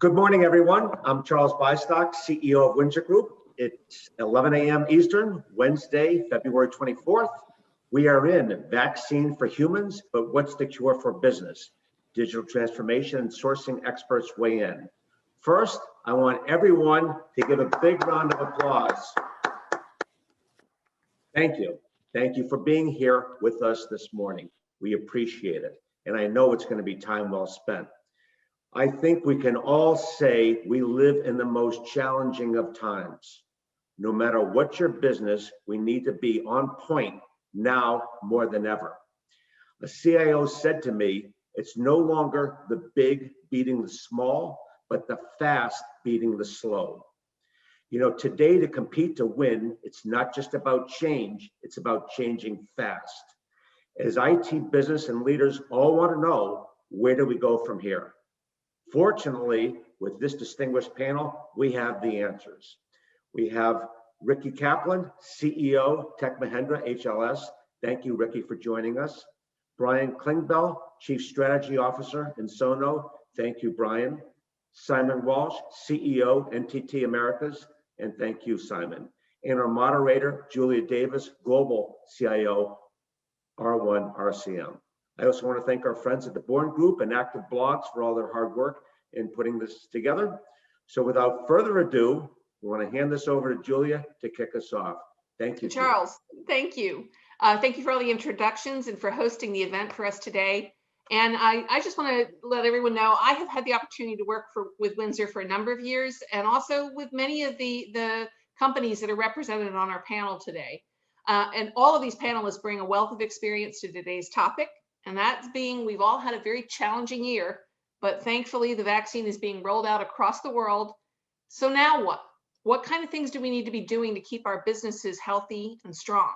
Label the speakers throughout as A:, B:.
A: Good morning, everyone. I'm Charles Bystock, CEO of Windsor Group. It's 11 a.m. Eastern, Wednesday, February 24th. We are in Vaccine for Humans, but what's the cure for business? Digital transformation and sourcing experts weigh in. First, I want everyone to give a big round of applause. Thank you. Thank you for being here with us this morning. We appreciate it. And I know it's going to be time well spent. I think we can all say we live in the most challenging of times. No matter what your business, we need to be on point now more than ever. A CIO said to me, it's no longer the big beating the small, but the fast beating the slow. You know, today to compete to win, it's not just about change, it's about changing fast. As IT business and leaders all want to know, where do we go from here? Fortunately, with this distinguished panel, we have the answers. We have Ricky Caplin, CEO, Tech Mahindra, HLS. Thank you, Ricky, for joining us. Brian Klingbeil, Chief Strategy Officer, Ensono. Thank you, Brian. Simon Walsh, CEO, NTT Americas. And thank you, Simon. And our moderator, Julia Davis, Global CIO, R1 RCM. I also want to thank our friends at the Born Group and Active Blogs for all their hard work in putting this together. So without further ado, we want to hand this over to Julia to kick us off. Thank you,
B: Charles. Julia. Thank you. Thank you for all the introductions and for hosting the event for us today. And I just want to let everyone know I have had the opportunity to work with Windsor for a number of years, and also with many of the companies that are represented on our panel today. And all of these panelists bring a wealth of experience to today's topic. And that's being, we've all had a very challenging year, but thankfully the vaccine is being rolled out across the world. So now what? What kind of things do we need to be doing to keep our businesses healthy and strong?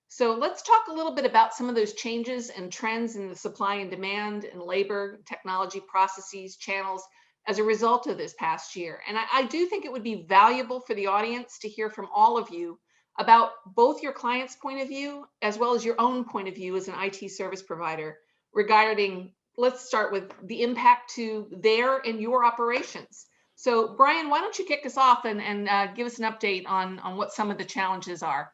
B: So let's talk a little bit about some of those changes and trends in the supply and demand and labor, technology, processes, channels as a result of this past year. And I do think it would be valuable for the audience to hear from all of you about both your client's point of view as well as your own point of view as an IT service provider regarding, let's start with the impact to their and your operations. So Brian, why don't you kick us off and give us an update on what some of the challenges are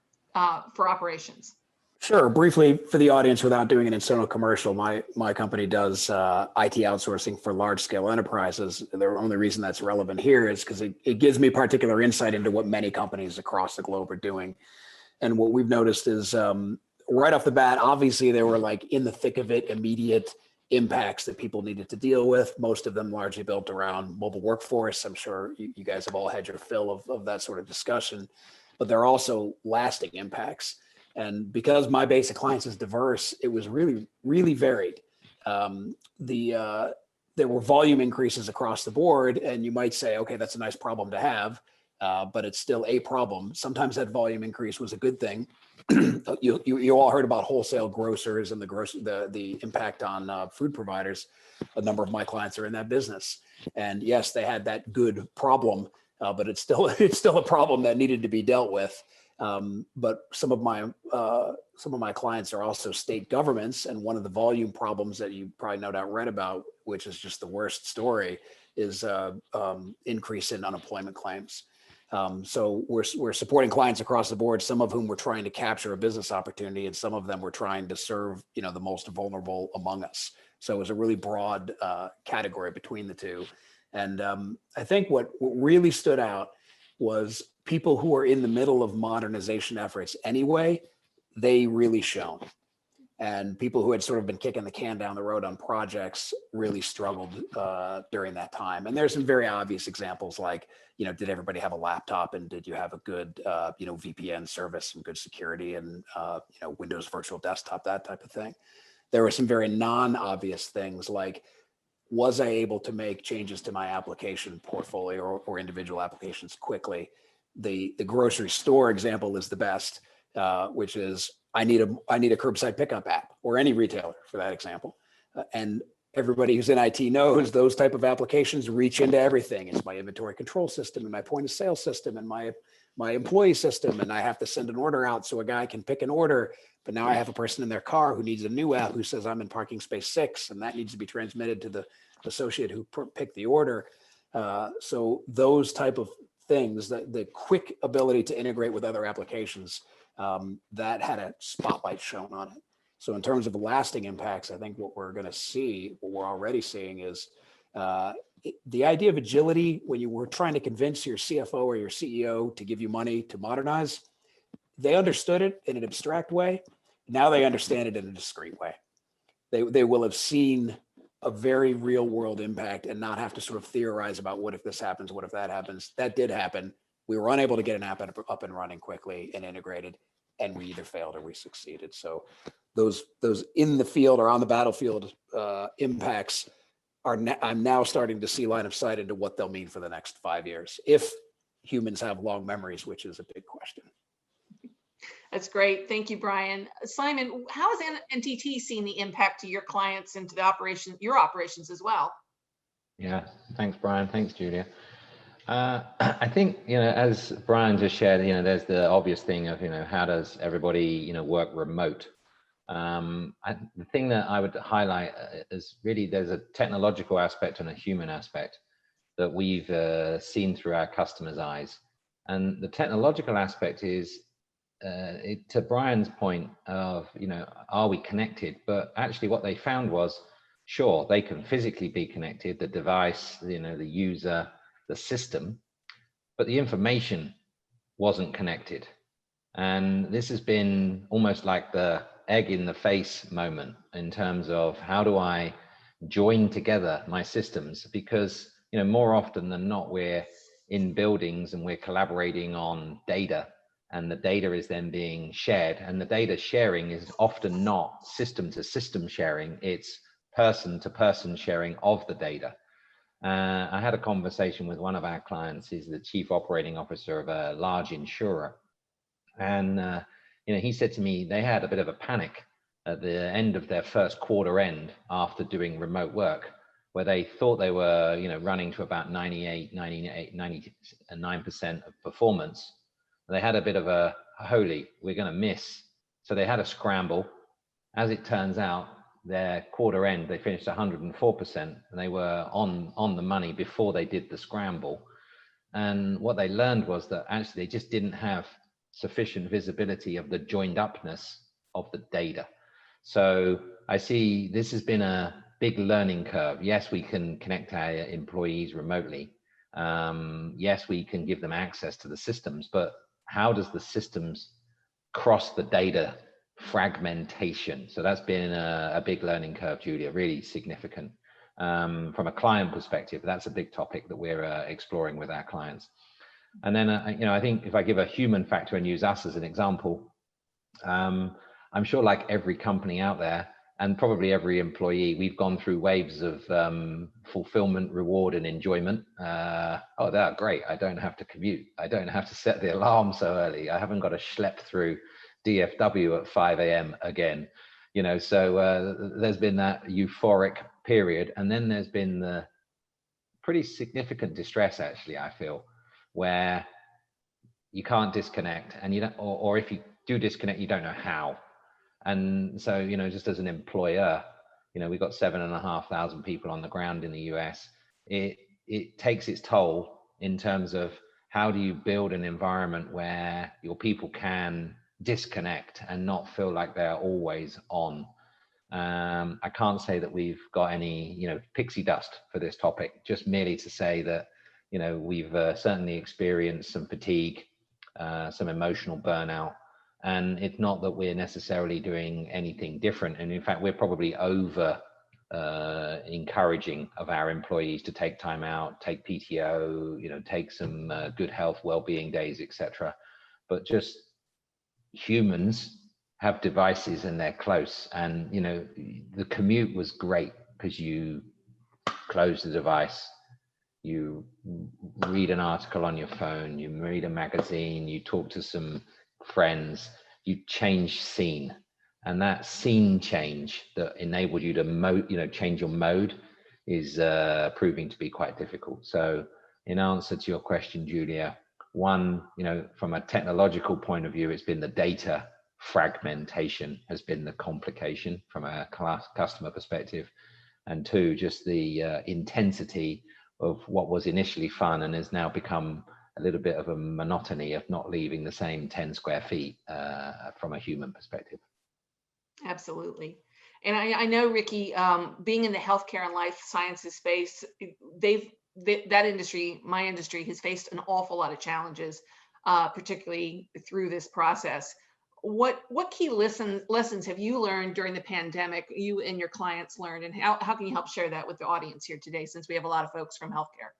B: for operations?
C: Sure. Briefly for the audience, without doing an Ensono commercial, my company does IT outsourcing for large scale enterprises. The only reason that's relevant here is because it gives me particular insight into what many companies across the globe are doing. And what we've noticed is right off the bat, obviously there were like in the thick of it, immediate impacts that people needed to deal with, most of them largely built around mobile workforce. I'm sure you guys have all had your fill of that sort of discussion, but there are also lasting impacts. And because my base of clients is diverse, it was really, really varied. There were volume increases across the board, and you might say, okay, that's a nice problem to have, but it's still a problem. Sometimes that volume increase was a good thing. You all heard about wholesale grocers and the impact on food providers. A number of my clients are in that business, and yes, they had that good problem, but it's still a problem that needed to be dealt with. But some of my clients are also state governments, and one of the volume problems that you probably no doubt read about, which is just the worst story, is increase in unemployment claims. So we're supporting clients across the board, some of whom we're trying to capture a business opportunity, and some of them we're trying to serve, the most vulnerable among us. So it was a really broad category between the two. And I think what really stood out was people who are in the middle of modernization efforts anyway, they really shone. And people who had sort of been kicking the can down the road on projects really struggled during that time. And there's some very obvious examples like, did everybody have a laptop, and did you have a good, VPN service and good security and, Windows Virtual Desktop, that type of thing. There were some very non-obvious things like, was I able to make changes to my application portfolio or individual applications quickly? The grocery store example is the best, which is I need a curbside pickup app, or any retailer for that example. And everybody who's in IT knows those type of applications reach into everything. It's my inventory control system and my point of sale system and my employee system. And I have to send an order out so a guy can pick an order. But now I have a person in their car who needs a new app who says I'm in parking space 6, and that needs to be transmitted to the associate who picked the order. So those type of things, the quick ability to integrate with other applications, that had a spotlight shown on it. So in terms of lasting impacts, I think what we're going to see, what we're already seeing is the idea of agility. When you were trying to convince your CFO or your CEO to give you money to modernize, they understood it in an abstract way. Now they understand it in a discrete way. They will have seen a very real world impact and not have to sort of theorize about what if this happens, what if that happens. That did happen. We were unable to get an app up and running quickly and integrated, and we either failed or we succeeded. So those in the field or on the battlefield impacts I'm now starting to see line of sight into what they'll mean for the next 5 years, if humans have long memories, which is a big question.
B: That's great. Thank you, Brian. Simon, how has NTT seen the impact to your clients and to the operation, your operations as well?
D: Yeah, thanks, Brian. Thanks, Julia. I think, as Brian just shared, there's the obvious thing of, how does everybody, work remote? The thing that I would highlight is really there's a technological aspect and a human aspect that we've seen through our customers' eyes. And the technological aspect is, to Brian's point of, are we connected? But actually what they found was, sure, they can physically be connected, the device, the user, the system, but the information wasn't connected. And this has been almost like the egg in the face moment in terms of how do I join together my systems? Because, more often than not, we're in buildings and we're collaborating on data, and the data is then being shared, and the data sharing is often not system to system sharing, it's person to person sharing of the data. I had a conversation with one of our clients. He's the chief operating officer of a large insurer. And, he said to me, they had a bit of a panic at the end of their first quarter end after doing remote work, where they thought they were, running to about 99% of performance. They had a bit of a, holy, we're going to miss. So they had a scramble. As it turns out, their quarter end, they finished 104%, and they were on the money before they did the scramble. And what they learned was that actually they just didn't have sufficient visibility of the joined upness of the data. So I see this has been a big learning curve. Yes, we can connect our employees remotely. Yes, we can give them access to the systems, but how does the systems cross the data fragmentation? So that's been a big learning curve, Julia, really significant. From a client perspective, that's a big topic that we're exploring with our clients. And then, I think if I give a human factor and use us as an example, I'm sure like every company out there, and probably every employee, we've gone through waves of fulfillment, reward, and enjoyment. Oh, that's great. I don't have to commute. I don't have to set the alarm so early. I haven't got to schlep through DFW at 5 a.m. again. So there's been that euphoric period. And then there's been the pretty significant distress, actually, I feel, where you can't disconnect, and you don't, or if you do disconnect, you don't know how. And so, just as an employer, we've got 7,500 people on the ground in the US. It takes its toll in terms of how do you build an environment where your people can disconnect and not feel like they're always on. I can't say that we've got any, pixie dust for this topic, just merely to say that, we've certainly experienced some fatigue, some emotional burnout. And it's not that we're necessarily doing anything different. And in fact, we're probably over encouraging of our employees to take time out, take PTO, take some good health, well-being days, etc. But just humans have devices and they're close. And, the commute was great because you close the device, you read an article on your phone, you read a magazine, you talk to some friends, you change scene. And that scene change that enabled you to change your mode is proving to be quite difficult. So in answer to your question, Julia, one, from a technological point of view, it's been the data fragmentation has been the complication from a customer perspective. And two, just the intensity of what was initially fun and has now become a little bit of a monotony of not leaving the same 10 square feet from a human perspective.
B: Absolutely. And I know, Ricky, being in the healthcare and life sciences space, that industry, my industry, has faced an awful lot of challenges, particularly through this process. What key lessons have you learned during the pandemic, you and your clients learned, and how can you help share that with the audience here today, since we have a lot of folks from healthcare?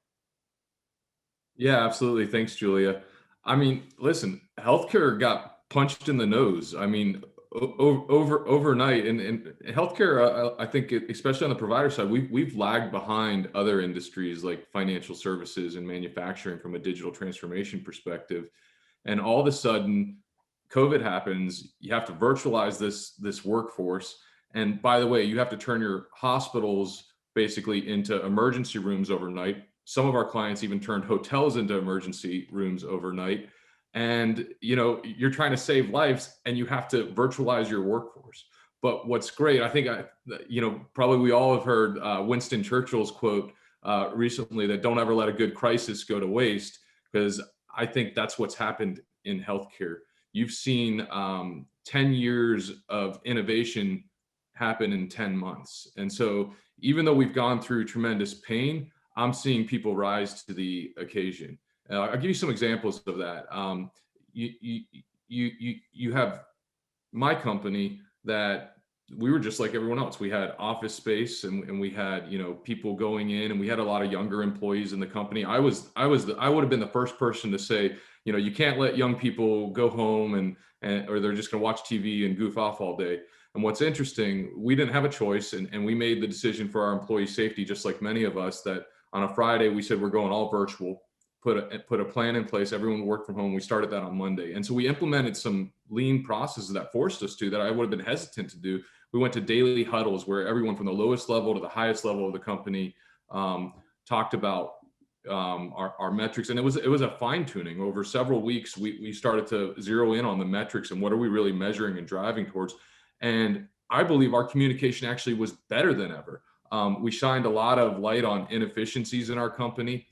E: Yeah, absolutely. Thanks, Julia. I mean, listen, healthcare got punched in the nose. I mean, overnight, and healthcare, I think, especially on the provider side, we've lagged behind other industries like financial services and manufacturing from a digital transformation perspective. And all of a sudden, COVID happens. You have to virtualize this workforce. And by the way, you have to turn your hospitals basically into emergency rooms overnight. Some of our clients even turned hotels into emergency rooms overnight. And you're trying to save lives, and you have to virtualize your workforce. But what's great, I think, probably we all have heard Winston Churchill's quote recently, that don't ever let a good crisis go to waste, because I think that's what's happened in healthcare. You've seen 10 years of innovation happen in 10 months. And so even though we've gone through tremendous pain, I'm seeing people rise to the occasion. I'll give you some examples of that. You have my company, that we were just like everyone else. We had office space, and we had people going in, and we had a lot of younger employees in the company. I would have been the first person to say, you can't let young people go home and or they're just going to watch TV and goof off all day. And what's interesting, we didn't have a choice, and we made the decision for our employee safety, just like many of us, that on a Friday we said we're going all virtual. Put a plan in place. Everyone worked from home. We started that on Monday. And so we implemented some lean processes that forced us to, that I would have been hesitant to do. We went to daily huddles where everyone from the lowest level to the highest level of the company talked about our metrics. And it was a fine tuning over several weeks. We started to zero in on the metrics and what are we really measuring and driving towards. And I believe our communication actually was better than ever. We shined a lot of light on inefficiencies in our company.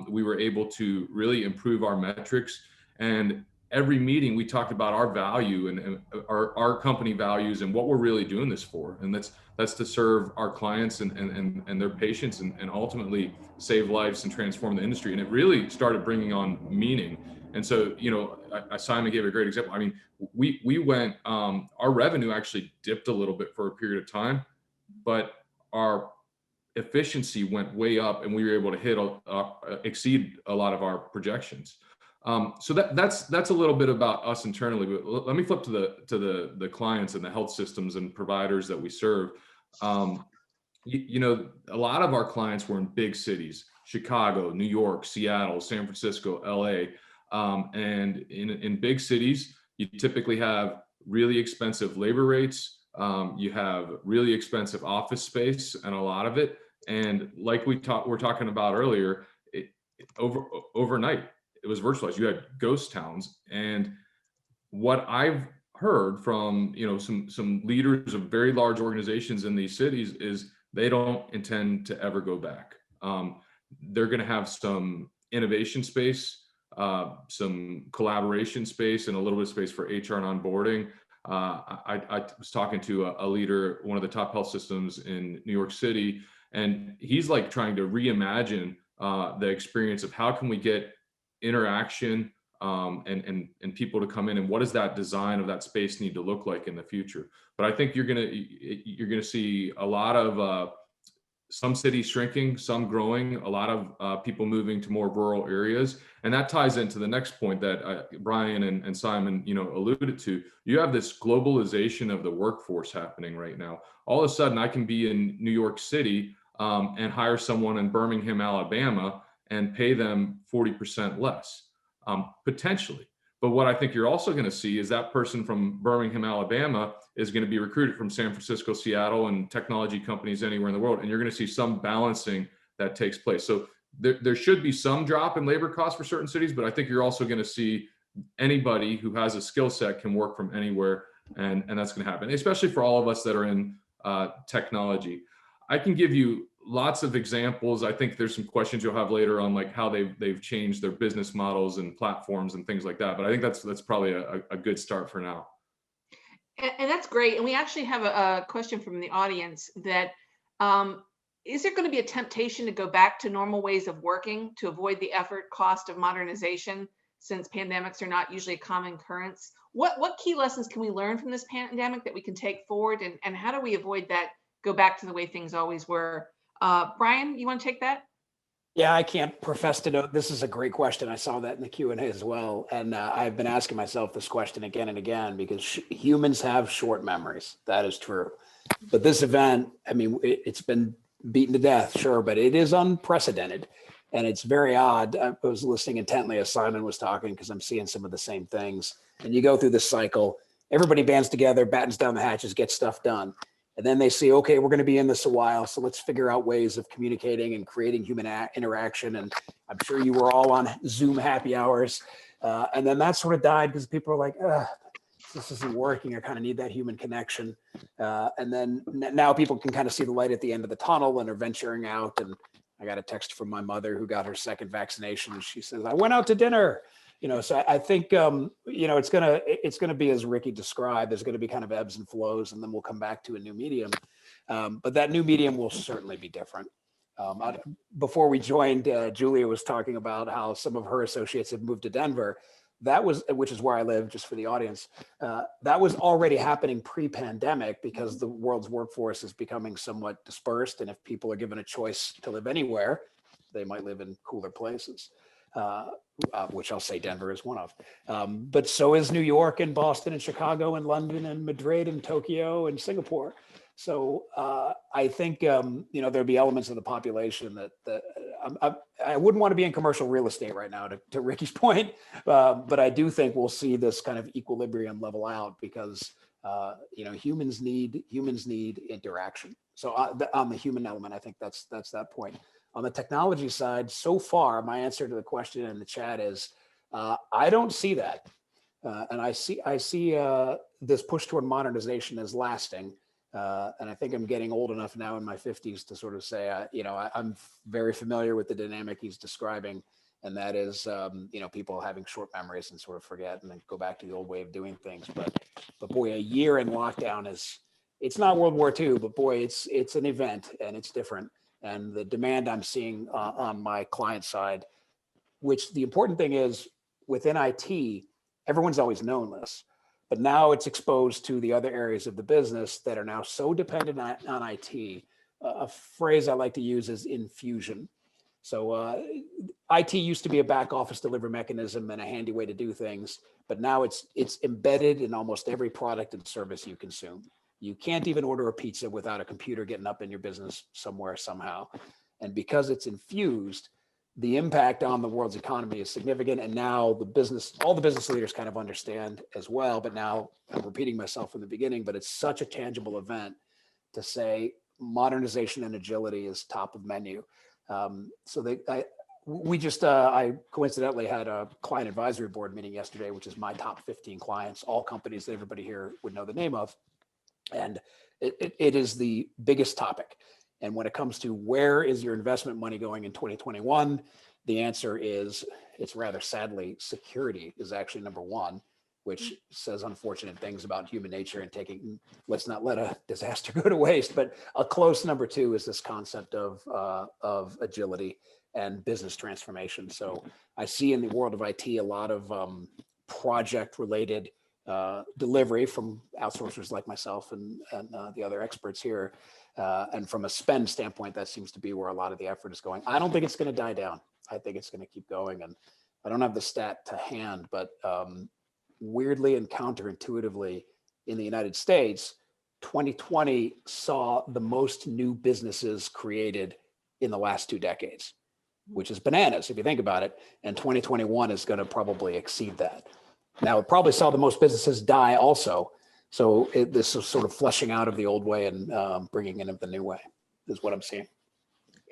E: We were able to really improve our metrics, and every meeting we talked about our value and our company values and what we're really doing this for. And that's to serve our clients and their patients and ultimately save lives and transform the industry. And it really started bringing on meaning. And so, Simon gave a great example. I mean, we went, our revenue actually dipped a little bit for a period of time, but our efficiency went way up, and we were able to exceed a lot of our projections. So that's a little bit about us internally. But let me flip to the clients and the health systems and providers that we serve. A lot of our clients were in big cities: Chicago, New York, Seattle, San Francisco, LA. And in big cities, you typically have really expensive labor rates. You have really expensive office space, and a lot of it. And like we're talking about earlier, overnight, it was virtualized. You had ghost towns. And what I've heard from some leaders of very large organizations in these cities is they don't intend to ever go back. They're going to have some innovation space, some collaboration space, and a little bit of space for HR and onboarding. I was talking to a leader, one of the top health systems in New York City, and he's like trying to reimagine the experience of how can we get interaction and people to come in, and what does that design of that space need to look like in the future. But I think you're gonna see a lot of some cities shrinking, some growing, a lot of people moving to more rural areas. And that ties into the next point that Brian and Simon alluded to. You have this globalization of the workforce happening right now. All of a sudden I can be in New York City and hire someone in Birmingham, Alabama, and pay them 40% less, potentially. But what I think you're also going to see is that person from Birmingham, Alabama is going to be recruited from San Francisco, Seattle, and technology companies anywhere in the world. And you're going to see some balancing that takes place. So there should be some drop in labor costs for certain cities, but I think you're also going to see anybody who has a skill set can work from anywhere. And that's going to happen, especially for all of us that are in technology. I can give you lots of examples. I think there's some questions you'll have later on like how they've changed their business models and platforms and things like that. But I think that's probably a good start for now.
B: And that's great. And we actually have a question from the audience that is there going to be a temptation to go back to normal ways of working to avoid the effort cost of modernization, since pandemics are not usually a common occurrence? What key lessons can we learn from this pandemic that we can take forward, and how do we avoid that, go back to the way things always were? Brian, you want to take that?
C: Yeah, I can't profess to know. This is a great question. I saw that in the Q&A as well. And I've been asking myself this question again and again, because humans have short memories. That is true. But this event, I mean, it's been beaten to death, sure, but it is unprecedented. And it's very odd. I was listening intently as Simon was talking, because I'm seeing some of the same things. And you go through this cycle, everybody bands together, battens down the hatches, gets stuff done. And then they see, okay, we're going to be in this a while, so let's figure out ways of communicating and creating human interaction. And I'm sure you were all on Zoom happy hours. And then that sort of died because people are like, this isn't working. I kind of need that human connection. And then now people can kind of see the light at the end of the tunnel and are venturing out. And I got a text from my mother who got her second vaccination. And she says, I went out to dinner. You know, so I think, you know, it's gonna be, as Ricky described, there's gonna be kind of ebbs and flows, and then we'll come back to a new medium. But that new medium will certainly be different. Before we joined, Julia was talking about how some of her associates have moved to Denver. Which is where I live, just for the audience. That was already happening pre-pandemic, because the world's workforce is becoming somewhat dispersed. And if people are given a choice to live anywhere, they might live in cooler places. Which I'll say Denver is one of. But so is New York and Boston and Chicago and London and Madrid and Tokyo and Singapore. So I think, you know, there'll be elements of the population that I wouldn't want to be in commercial real estate right now, to Ricky's point. But I do think we'll see this kind of equilibrium level out, because, you know, humans need interaction. So on the human element, I think that's that point. On the technology side, so far, my answer to the question in the chat is, I don't see that. And I see this push toward modernization as lasting. And I think I'm getting old enough now in my 50s to sort of say, you know, I'm very familiar with the dynamic he's describing. And that is, you know, people having short memories and sort of forget and then go back to the old way of doing things. But boy, a year in lockdown it's not World War II, but boy, it's an event, and it's different. And the demand I'm seeing on my client side, which the important thing is, within IT, everyone's always known this, but now it's exposed to the other areas of the business that are now so dependent on IT. A phrase I like to use is infusion. So IT used to be a back office delivery mechanism and a handy way to do things, but now it's embedded in almost every product and service you consume. You can't even order a pizza without a computer getting up in your business somewhere, somehow. And because it's infused, the impact on the world's economy is significant. And now all the business leaders kind of understand as well. But now I'm repeating myself from the beginning, but it's such a tangible event to say modernization and agility is top of menu. I coincidentally had a client advisory board meeting yesterday, which is my top 15 clients, all companies that everybody here would know the name of. And it is the biggest topic. And when it comes to where is your investment money going in 2021, the answer is, it's rather sadly, security is actually number one, which says unfortunate things about human nature and let's not let a disaster go to waste. But a close number two is this concept of agility and business transformation. So I see in the world of IT a lot of project related delivery from outsourcers like myself and the other experts here. And from a spend standpoint, that seems to be where a lot of the effort is going. I don't think it's going to die down. I think it's going to keep going. And I don't have the stat to hand, but weirdly and counterintuitively, in the United States, 2020 saw the most new businesses created in the last 2 decades, which is bananas if you think about it. And 2021 is going to probably exceed that. Now, it probably saw the most businesses die also. So this is sort of flushing out of the old way and bringing in the new way is what I'm seeing.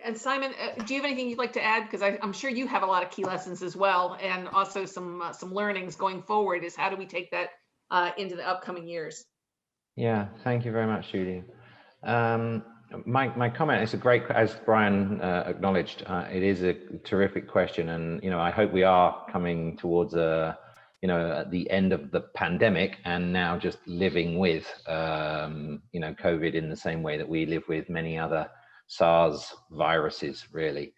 B: And Simon, do you have anything you'd like to add? Because I'm sure you have a lot of key lessons as well, and also some learnings going forward. Is how do we take that into the upcoming years?
D: Yeah, thank you very much, Judy. My comment is a great, as Brian acknowledged, it is a terrific question, and I hope we are coming towards at the end of the pandemic, and now just living with COVID in the same way that we live with many other SARS viruses. Really,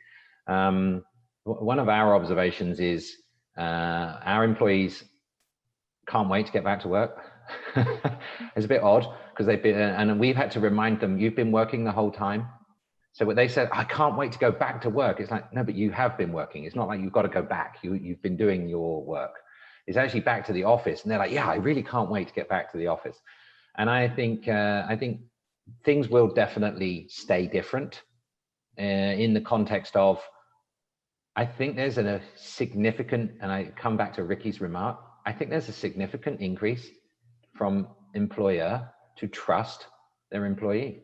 D: one of our observations is our employees can't wait to get back to work. It's a bit odd because they've been, and we've had to remind them, you've been working the whole time. So when they said, I can't wait to go back to work, it's like, no, but you have been working. It's not like you've got to go back. You've been doing your work. It's actually back to the office. And they're like, yeah, I really can't wait to get back to the office. And I think things will definitely stay different in the context of, I think there's a significant, and I come back to Ricky's remark, I think there's a significant increase from employer to trust their employee.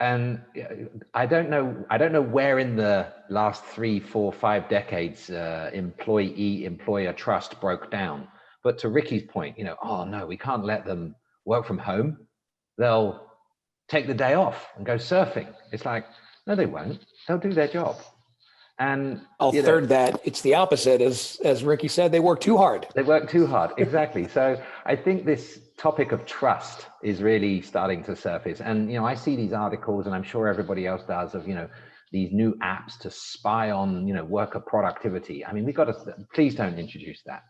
D: And I don't know where in the last 3, 4, 5 decades employee-employer trust broke down. But to Ricky's point, oh no, we can't let them work from home. They'll take the day off and go surfing. It's like, no, they won't. They'll do their job. And
C: I'll third that. It's the opposite. As Ricky said, they work too hard.
D: They work too hard. Exactly. So I think this topic of trust is really starting to surface. And, I see these articles, and I'm sure everybody else does, of, these new apps to spy on, worker productivity. I mean, please don't introduce that.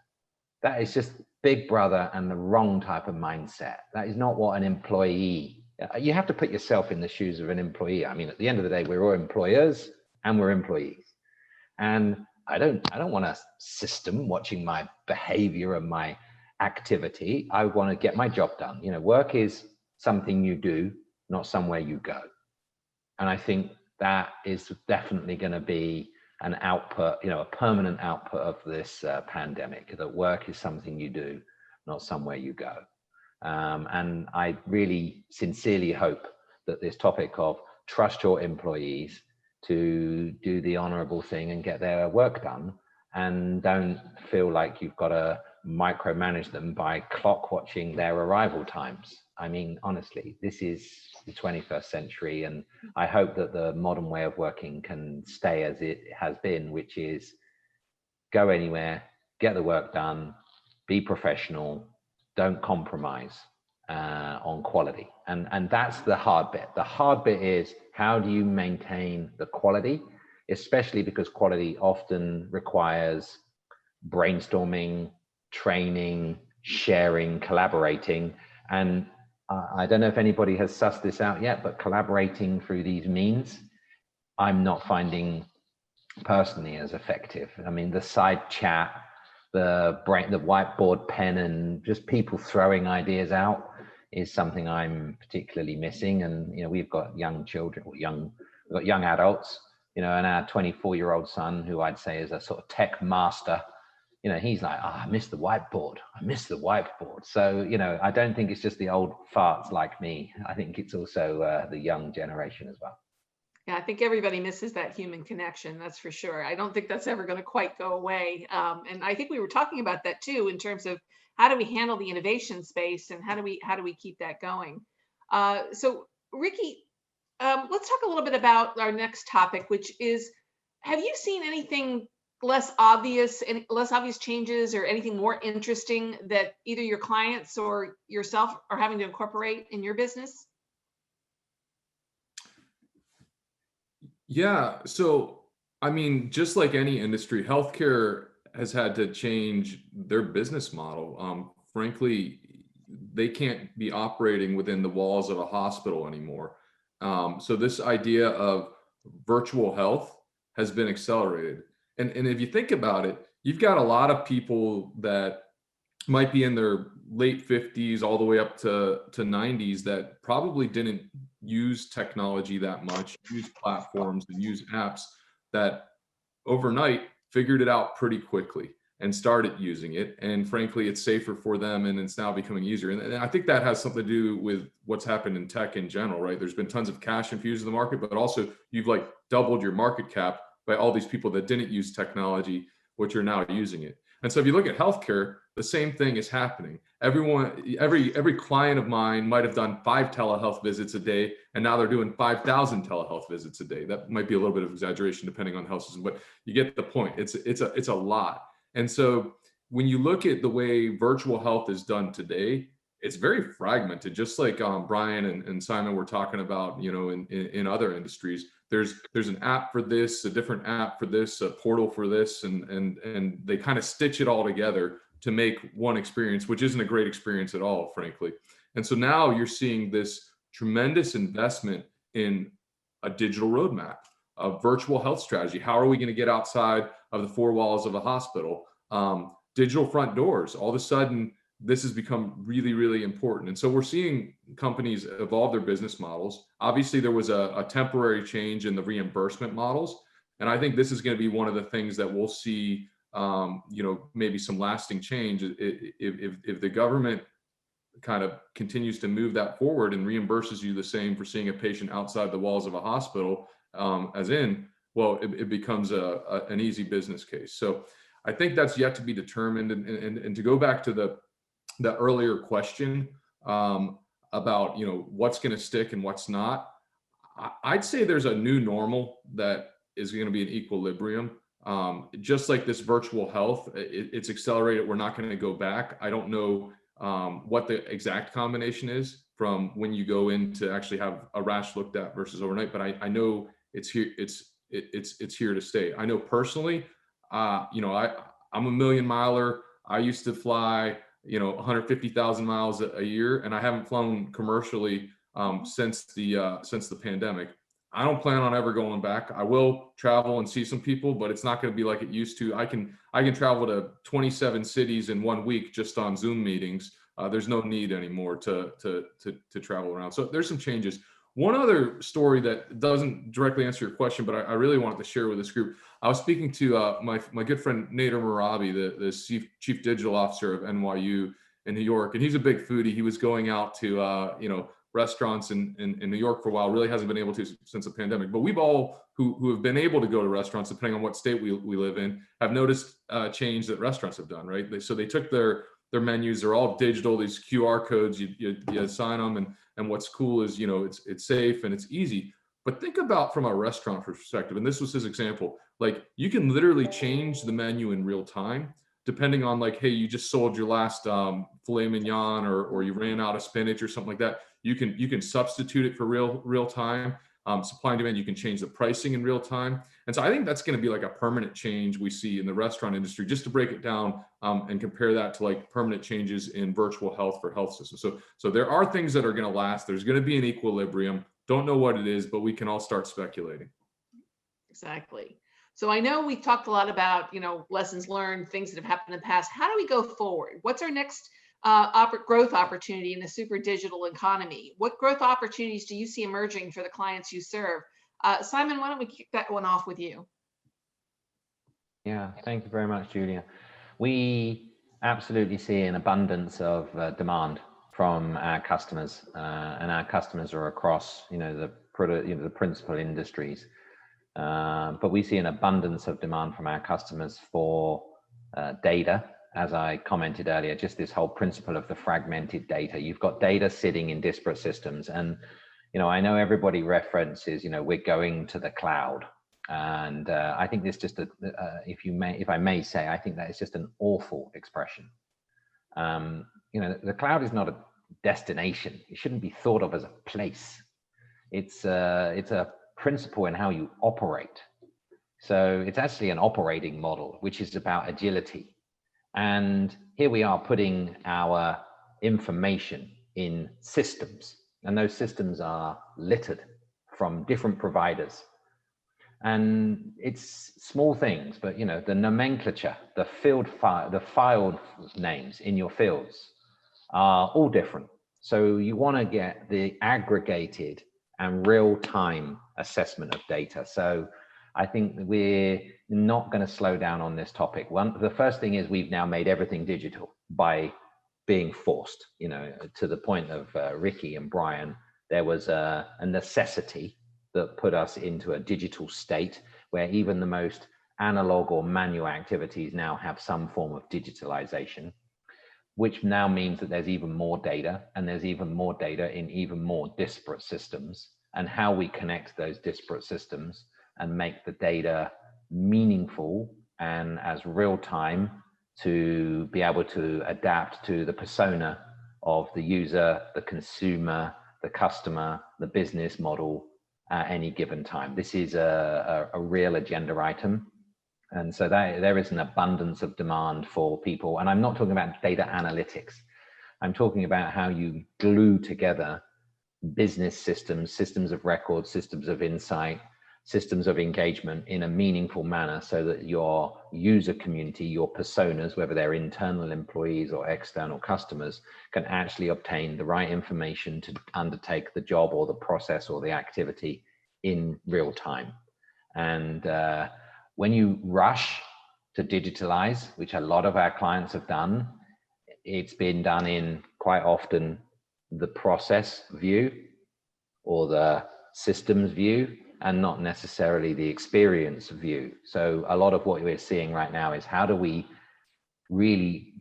D: That is just Big Brother and the wrong type of mindset. That is not what an employee, you have to put yourself in the shoes of an employee. I mean, at the end of the day, we're all employers and we're employees. And I don't want a system watching my behavior and my activity. I want to get my job done. Work is something you do, not somewhere you go. And I think that is definitely going to be an output, a permanent output of this pandemic, that work is something you do, not somewhere you go. And I really sincerely hope that this topic of trust your employees to do the honorable thing and get their work done, and don't feel like you've got to micromanage them by clock watching their arrival times. I mean, honestly, this is the 21st century, and I hope that the modern way of working can stay as it has been, which is go anywhere, get the work done, be professional, don't compromise on quality. And that's the hard bit. The hard bit is, how do you maintain the quality, especially because quality often requires brainstorming, training, sharing, collaborating. And I don't know if anybody has sussed this out yet, but collaborating through these means, I'm not finding personally as effective. I mean, the side chat, the whiteboard pen, and just people throwing ideas out is something I'm particularly missing. And we've got young children, we've got young adults, and our 24-year-old son, who I'd say is a sort of tech master, he's like, I miss the whiteboard. So, I don't think it's just the old farts like me. I think it's also the young generation as well.
B: Yeah, I think everybody misses that human connection. That's for sure. I don't think that's ever going to quite go away. And I think we were talking about that too, in terms of how do we handle the innovation space, and how do we keep that going? So Ricky, let's talk a little bit about our next topic, which is, have you seen anything less obvious changes, or anything more interesting that either your clients or yourself are having to incorporate in your business?
E: Yeah. So, I mean, just like any industry, healthcare has had to change their business model. Frankly, they can't be operating within the walls of a hospital anymore. So this idea of virtual health has been accelerated. And if you think about it, you've got a lot of people that might be in their late 50s all the way up to 90s that probably didn't use technology that much, use platforms and use apps, that overnight figured it out pretty quickly and started using it. And frankly, it's safer for them, and it's now becoming easier. And I think that has something to do with what's happened in tech in general, right? There's been tons of cash infused in the market, but also you've like doubled your market cap by all these people that didn't use technology, which are now using it. And so if you look at healthcare, the same thing is happening. Every client of mine might have done 5 telehealth visits a day, and now they're doing 5,000 telehealth visits a day. That might be a little bit of exaggeration depending on the health system, but you get the point. It's a lot. And so when you look at the way virtual health is done today, it's very fragmented, just like Brian and Simon were talking about, in other industries. There's an app for this, a different app for this, a portal for this, and they kind of stitch it all together to make one experience, which isn't a great experience at all, frankly. And so now you're seeing this tremendous investment in a digital roadmap, a virtual health strategy. How are we going to get outside of the 4 walls of a hospital? Digital front doors. All of a sudden, this has become really, really important. And so we're seeing companies evolve their business models. Obviously, there was a temporary change in the reimbursement models. And I think this is going to be one of the things that we'll see, maybe some lasting change if the government kind of continues to move that forward and reimburses you the same for seeing a patient outside the walls of a hospital, it becomes an easy business case. So I think that's yet to be determined. And to go back to the earlier question about what's going to stick and what's not, I'd say there's a new normal that is going to be an equilibrium. Just like this virtual health, it's accelerated. We're not going to go back. I don't know what the exact combination is from when you go in to actually have a rash looked at versus overnight, but I know it's here. It's here to stay. I know personally, I'm a million miler. I used to fly 150,000 miles a year, and I haven't flown commercially since the pandemic. I don't plan on ever going back. I will travel and see some people, but it's not going to be like it used to. I can travel to 27 cities in 1 week just on Zoom meetings. There's no need anymore to travel around. So there's some changes. One other story that doesn't directly answer your question, but I really wanted to share with this group. I was speaking to my good friend Nader Merabi, the chief digital officer of NYU in New York, and he's a big foodie. He was going out to restaurants in New York for a while. Really hasn't been able to since the pandemic. But we've all who have been able to go to restaurants, depending on what state we live in, have noticed change that restaurants have done. Right? So they took their menus. They're all digital. These QR codes. You sign them, and what's cool is it's safe and it's easy. But think about from a restaurant perspective, and this was his example. Like you can literally change the menu in real time, depending on hey, you just sold your last filet mignon, or you ran out of spinach or something like that. You can substitute it for real time. Supply and demand, you can change the pricing in real time. And so I think that's going to be like a permanent change we see in the restaurant industry, just to break it down and compare that to permanent changes in virtual health for health systems. So there are things that are going to last. There's going to be an equilibrium. Don't know what it is, but we can all start speculating.
B: Exactly. So I know we talked a lot about, lessons learned, things that have happened in the past. How do we go forward? What's our next growth opportunity in the super digital economy? What growth opportunities do you see emerging for the clients you serve? Simon, why don't we kick that one off with you?
D: Yeah, thank you very much, Julia. We absolutely see an abundance of demand from our customers, and our customers are across, the principal industries. But we see an abundance of demand from our customers for data. As I commented earlier, just this whole principle of the fragmented data. You've got data sitting in disparate systems, and I know everybody references, we're going to the cloud, and I think this just if I may say, I think that is just an awful expression. The cloud is not a destination. It shouldn't be thought of as a place. It's a principle in how you operate. So it's actually an operating model, which is about agility. And here we are putting our information in systems, and those systems are littered from different providers. And it's small things, but the nomenclature, the filed names in your fields are all different. So you want to get the aggregated and real-time assessment of data. So I think we're not going to slow down on this topic. The first thing is we've now made everything digital by being forced, to the point of Ricky and Brian. There was a necessity that put us into a digital state where even the most analog or manual activities now have some form of digitalization. which now means that there's even more data, and there's even more data in even more disparate systems, and how we connect those disparate systems and make the data meaningful and as real time to be able to adapt to the persona of the user, the consumer, the customer, the business model at any given time. This is a real agenda item. And so there is an abundance of demand for people. And I'm not talking about data analytics. I'm talking about how you glue together business systems, systems of record, systems of insight, systems of engagement in a meaningful manner so that your user community, your personas, whether they're internal employees or external customers, can actually obtain the right information to undertake the job or the process or the activity in real time. And when you rush to digitalize, which a lot of our clients have done, it's been done in quite often the process view or the systems view, and not necessarily the experience view. So a lot of what we're seeing right now is how do we really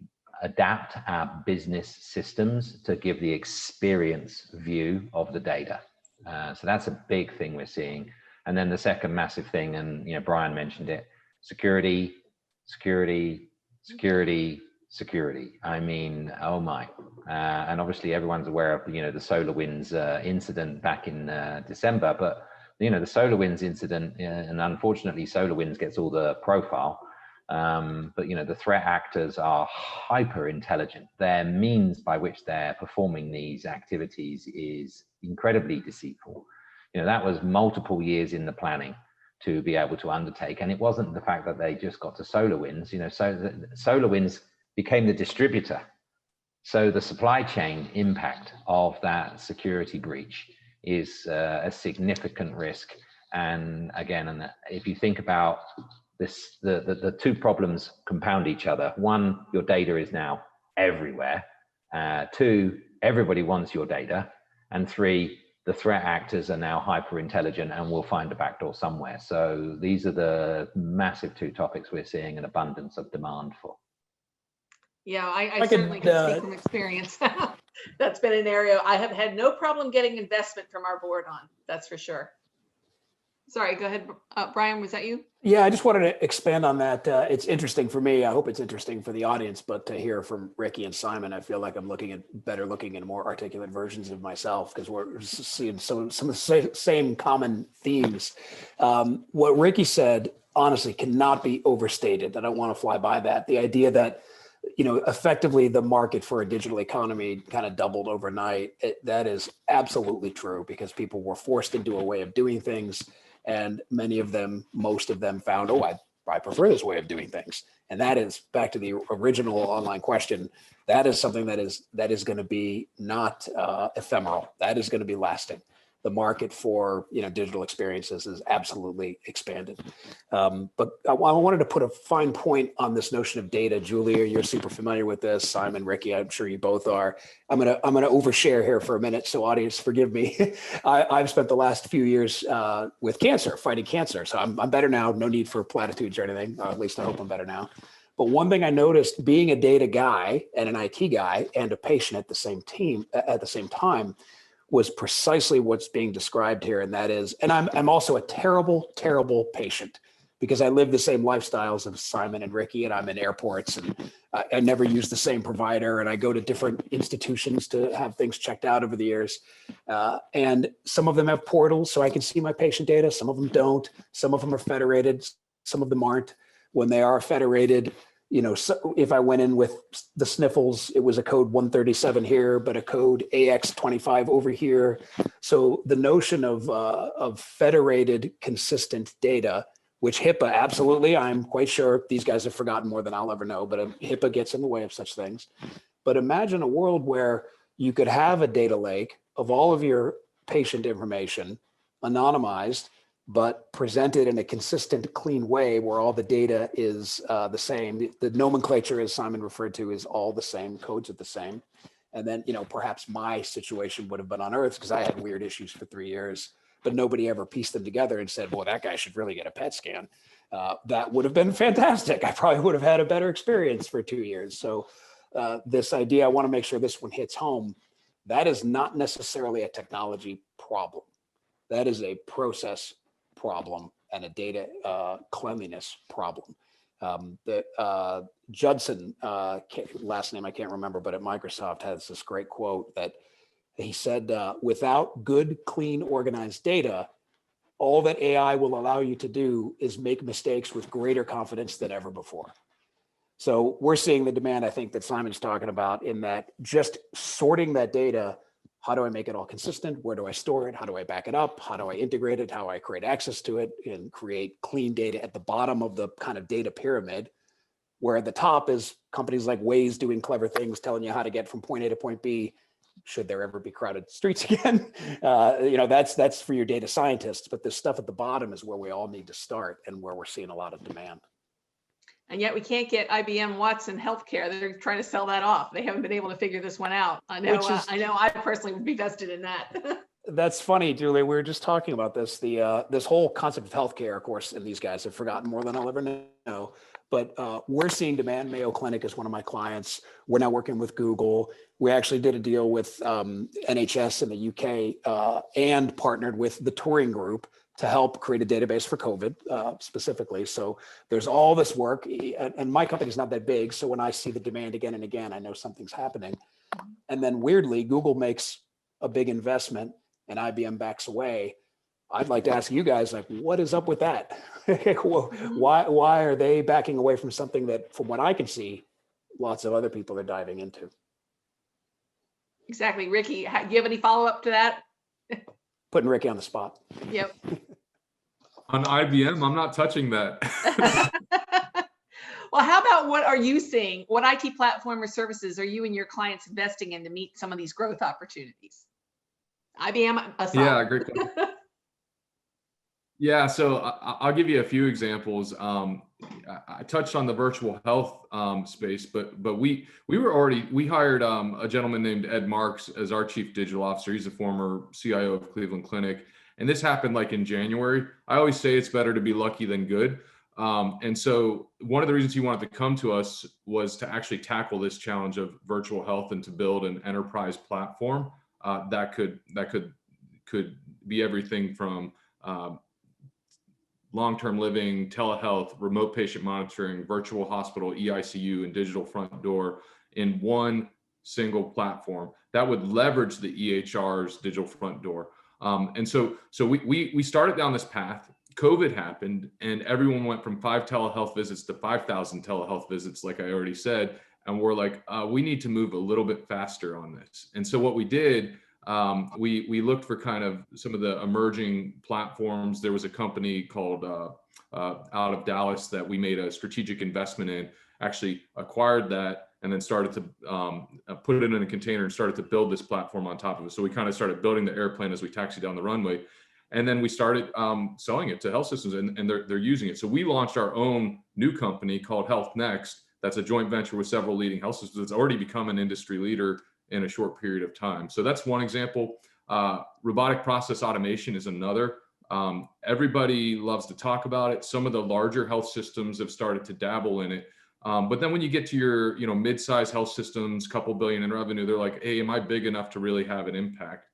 D: adapt our business systems to give the experience view of the data. So that's a big thing we're seeing. And then the second massive thing, and Brian mentioned it, security, security, security, security. I mean, oh my. And obviously everyone's aware of, the SolarWinds incident back in December, but the SolarWinds incident, and unfortunately SolarWinds gets all the profile, but the threat actors are hyper intelligent. Their means by which they're performing these activities is incredibly deceitful. That was multiple years in the planning to be able to undertake. And it wasn't the fact that they just got to SolarWinds, SolarWinds became the distributor. So the supply chain impact of that security breach is a significant risk. And again, if you think about this, the two problems compound each other. One, your data is now everywhere. Two, everybody wants your data. And three, the threat actors are now hyper intelligent and will find a backdoor somewhere. So these are the massive two topics we're seeing an abundance of demand for.
B: Yeah, I certainly can speak from experience. That's been an area I have had no problem getting investment from our board on. That's for sure. Sorry, go ahead. Brian, was that you?
C: Yeah, I just wanted to expand on that. It's interesting for me. I hope it's interesting for the audience, but to hear from Ricky and Simon, I feel like I'm better looking and more articulate versions of myself because we're seeing some of the same common themes. What Ricky said, honestly, cannot be overstated. I don't want to fly by that. The idea that effectively the market for a digital economy kind of doubled overnight. That is absolutely true because people were forced into a way of doing things. And most of them found, I prefer this way of doing things. And that is back to the original online question. That is something that is going to be not ephemeral. That is going to be lasting. The market for digital experiences is absolutely expanded. But I wanted to put a fine point on this notion of data. Julia, you're super familiar with this. Simon, Ricky, I'm sure you both are. I'm gonna overshare here for a minute, so audience, forgive me. I've spent the last few years with cancer, fighting cancer, so I'm better now. No need for platitudes or anything. At least I hope I'm better now. But one thing I noticed, being a data guy and an IT guy and a patient at the same time, was precisely what's being described here. And that is, and I'm also a terrible, terrible patient because I live the same lifestyles of Simon and Ricky, and I'm in airports and I never use the same provider. And I go to different institutions to have things checked out over the years. And some of them have portals so I can see my patient data. Some of them don't. Some of them are federated. Some of them aren't. When they are federated, so if I went in with the sniffles, it was a code 137 here, but a code AX25 over here. So the notion of federated, consistent data, which HIPAA, absolutely, I'm quite sure these guys have forgotten more than I'll ever know, but HIPAA gets in the way of such things. But imagine a world where you could have a data lake of all of your patient information, anonymized, but presented in a consistent, clean way where all the data is the same. The nomenclature, as Simon referred to, is all the same, codes are the same. And then, perhaps my situation would have been unearthed because I had weird issues for 3 years, but nobody ever pieced them together and said, well, that guy should really get a PET scan. That would have been fantastic. I probably would have had a better experience for 2 years. So this idea, I want to make sure this one hits home. That is not necessarily a technology problem. That is a process problem and a data cleanliness problem. Judson, last name I can't remember, but at Microsoft has this great quote that he said, without good, clean, organized data, all that AI will allow you to do is make mistakes with greater confidence than ever before. So we're seeing the demand, I think, that Simon's talking about, in that just sorting that data. How do I make it all consistent? Where do I store it? How do I back it up? How do I integrate it? How do I create access to it and create clean data at the bottom of the kind of data pyramid, where at the top is companies like Waze doing clever things, telling you how to get from point A to point B, should there ever be crowded streets again. That's for your data scientists, but the stuff at the bottom is where we all need to start and where we're seeing a lot of demand.
B: And yet we can't get IBM Watson Healthcare. They're trying to sell that off. They haven't been able to figure this one out. I know I personally would be vested in that.
C: That's funny, Julie. We were just talking about this. This whole concept of healthcare, of course, and these guys have forgotten more than I'll ever know. But we're seeing demand. Mayo Clinic is one of my clients. We're now working with Google. We actually did a deal with NHS in the UK and partnered with the Turing Group to help create a database for COVID specifically. So there's all this work, and my company's not that big. So when I see the demand again and again, I know something's happening. And then weirdly, Google makes a big investment and IBM backs away. I'd like to ask you guys, like, what is up with that? Why are they backing away from something that, from what I can see, lots of other people are diving into?
B: Exactly. Ricky, do you have any follow-up to that?
C: Putting Ricky on the spot.
B: Yep.
E: On IBM, I'm not touching that.
B: Well, how about, what are you seeing? What IT platform or services are you and your clients investing in to meet some of these growth opportunities? IBM aside.
E: Yeah, great question. Yeah, so I'll give you a few examples. I touched on the virtual health space, but we hired a gentleman named Ed Marks as our chief digital officer. He's a former CIO of Cleveland Clinic, and this happened like in January. I always say it's better to be lucky than good. And so one of the reasons he wanted to come to us was to actually tackle this challenge of virtual health and to build an enterprise platform that could be everything from long-term living, telehealth, remote patient monitoring, virtual hospital, EICU, and digital front door in one single platform that would leverage the EHR's digital front door. And so we started down this path. COVID happened, and everyone went from 5 telehealth visits to 5,000 telehealth visits, like I already said. And we're like, we need to move a little bit faster on this. And so what we did, we looked for kind of some of the emerging platforms. There was a company called out of Dallas that we made a strategic investment in, actually acquired that, and then started to put it in a container and started to build this platform on top of it. So we kind of started building the airplane as we taxied down the runway. And then we started selling it to health systems, and they're using it. So we launched our own new company called Health Next. That's a joint venture with several leading health systems. It's already become an industry leader in a short period of time. So that's one example. Robotic process automation is another. Everybody loves to talk about it. Some of the larger health systems have started to dabble in it. But then when you get to your mid-sized health systems, couple billion in revenue, they're like, hey, am I big enough to really have an impact?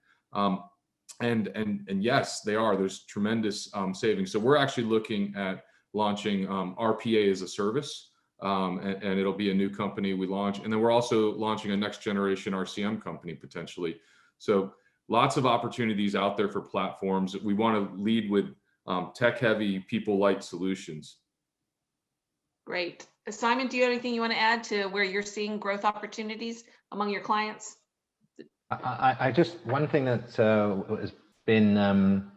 E: And yes, they are. There's tremendous savings. So we're actually looking at launching RPA as a service. And it'll be a new company we launch. And then we're also launching a next generation RCM company potentially. So lots of opportunities out there for platforms. We want to lead with tech heavy, people light solutions.
B: Great. Simon, do you have anything you want to add to where you're seeing growth opportunities among your clients?
D: I just, one thing that has been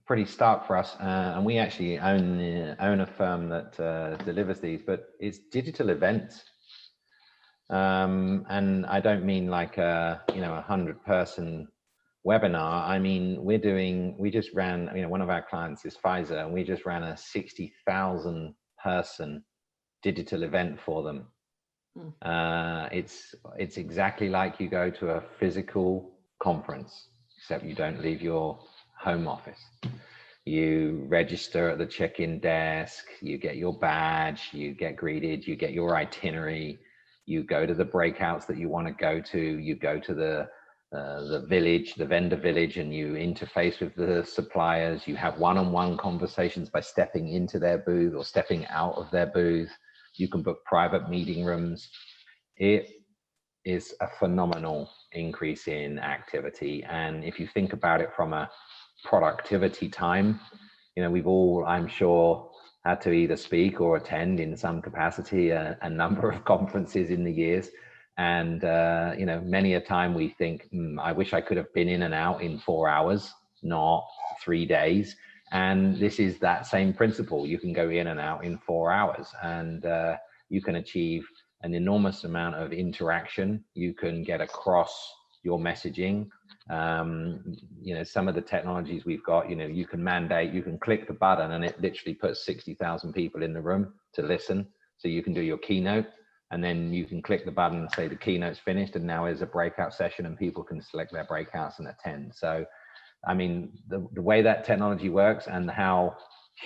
D: pretty stark for us, and we actually own a firm that delivers these, but it's digital events. And I don't mean like a 100-person webinar. I mean, we just ran, one of our clients is Pfizer, and we just ran a 60,000 person digital event for them. It's exactly like you go to a physical conference, except you don't leave your home office. You register at the check-in desk, you get your badge, you get greeted, you get your itinerary, You go to the breakouts that you want to go to. You go to the village, the vendor village, and you interface with the suppliers. You have one-on-one conversations by stepping into their booth or stepping out of their booth. You can book private meeting rooms. It is a phenomenal increase in activity. And if you think about it from a productivity time, you know, we've all, I'm sure, had to either speak or attend in some capacity a number of conferences in the years. And, you know, many a time we think, I wish I could have been in and out in 4 hours, not 3 days. And this is that same principle. You can go in and out in 4 hours, and you can achieve an enormous amount of interaction. You can get across your messaging. You know, some of the technologies we've got, you know, you can mandate, you can click the button and it literally puts 60,000 people in the room to listen. So you can do your keynote, and then you can click the button and say the keynote's finished, and now is a breakout session and people can select their breakouts and attend. So, I mean, the way that technology works and how